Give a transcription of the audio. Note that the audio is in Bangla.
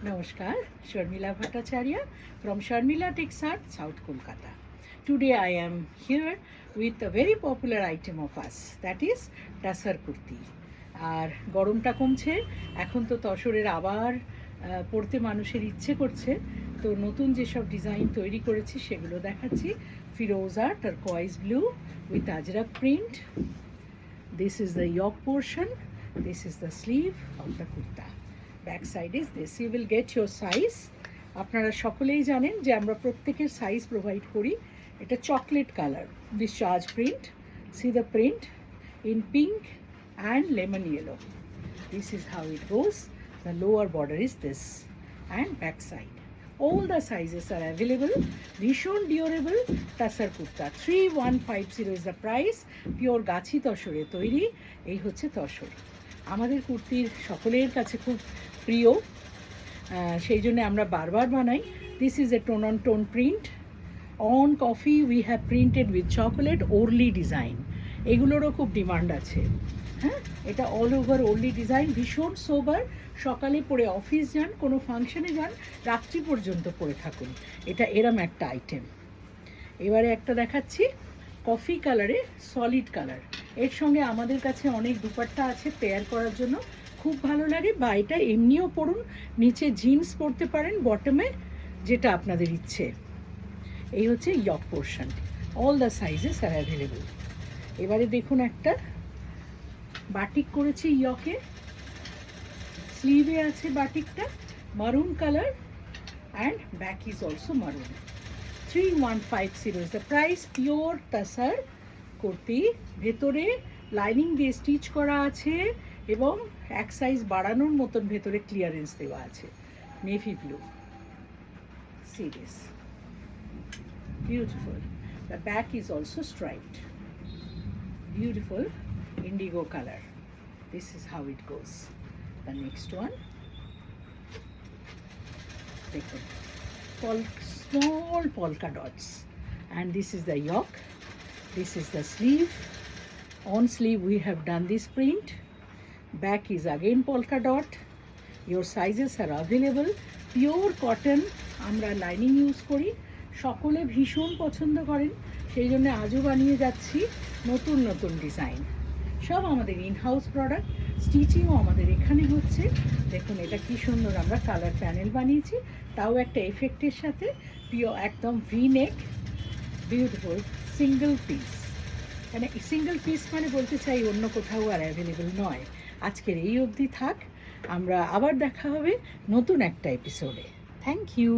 Namaskar, Sharmila Bhattacharya from Sharmila Texart, South Kolkata. Today I am here with a very popular item of us, that is tussar kurti. আর গরমটা কমছে, এখন তো তসরের আবার পড়তে মানুষের ইচ্ছে করছে, তো নতুন যেসব ডিজাইন তৈরি করেছি সেগুলো দেখাচ্ছি। ফিরোজা turquoise blue with ajrak print. This is the yoke portion, this is the sleeve of the kurta. Back side is this. You will get your size. আপনারা সকলেই জানেন যে আমরা প্রত্যেকের সাইজ প্রোভাইড করি। এটা chocolate colour, this charge print, C the print in pink and lemon yellow. This is how it goes. The lower border is this and back side. All the sizes are available. ভীষণ durable tussar kurta. 3150 is the price. Pure গাছি তসরে তৈরি। এই হচ্ছে তসর। আমাদের কুর্তির সকলের কাছে খুব প্রিয়, সেই জন্য আমরা বারবার বানাই। This is a tone on tone print. On coffee we have printed with chocolate Warli design. এগুলোরও খুব ডিমান্ড আছে। হ্যাঁ, এটা অল ওভার ওরলি ডিজাইন, ভীষণ সোবার। সকালে পরে অফিস যান, কোনো ফাংশনে যান, রাত্রি পর্যন্ত পরে থাকুন। এটা এরম একটা আইটেম। এবারে একটা দেখাচ্ছি কফি কালারে, সলিড কালার। এর সঙ্গে আমাদের কাছে অনেক দুপাট্টা আছে পেয়ার করার জন্য, খুব ভালো লাগে। বা এটা এমনিও পরুন, নিচে জিন্স পরতে পারেন, বটমে যেটা আপনাদের ইচ্ছে। এই হচ্ছে yoke portion. All the sizes are available. এবারে দেখুন একটা বাটিক করেছি ইয়কে, স্লিভে আছে বাটিকটা, maroon colour and back is also maroon. 3150 is the price. Pure tussar kurti, ভেতরে লাইনিং দিয়ে স্টিচ করা আছে এবং এক সাইজ বাড়ানোর মতন ভেতরে ক্লিয়ারেন্স দেওয়া আছে। Navy blue, serious beautiful. The back is also striped. Beautiful indigo color. This is how it goes. The next one, দেখুন, small polka dots, and this is the yoke, this is the sleeve. On sleeve we have done this print. Back is again polka dot. Your sizes are available. Pure cotton, আমরা লাইনিং ইউজ করি, সকলে ভীষণ পছন্দ করেন, সেই জন্য আজও বানিয়ে যাচ্ছি নতুন নতুন ডিজাইন। সব আমাদের ইনহাউস প্রোডাক্ট, স্টিচিংও আমাদের এখানে হচ্ছে। দেখুন এটা কি সুন্দর আমরা কালার প্যানেল বানিয়েছি, তাও একটা এফেক্টের সাথে। পিওর একদম ভি নেক, বিউটিফুল সিঙ্গেল পিস। মানে সিঙ্গেল পিস মানে বলতে চাই অন্য কোথাও আর অ্যাভেলেবেল নয়। আজকের এই অবধি থাক, আমরা আবার দেখা হবে নতুন একটা এপিসোডে। Thank you.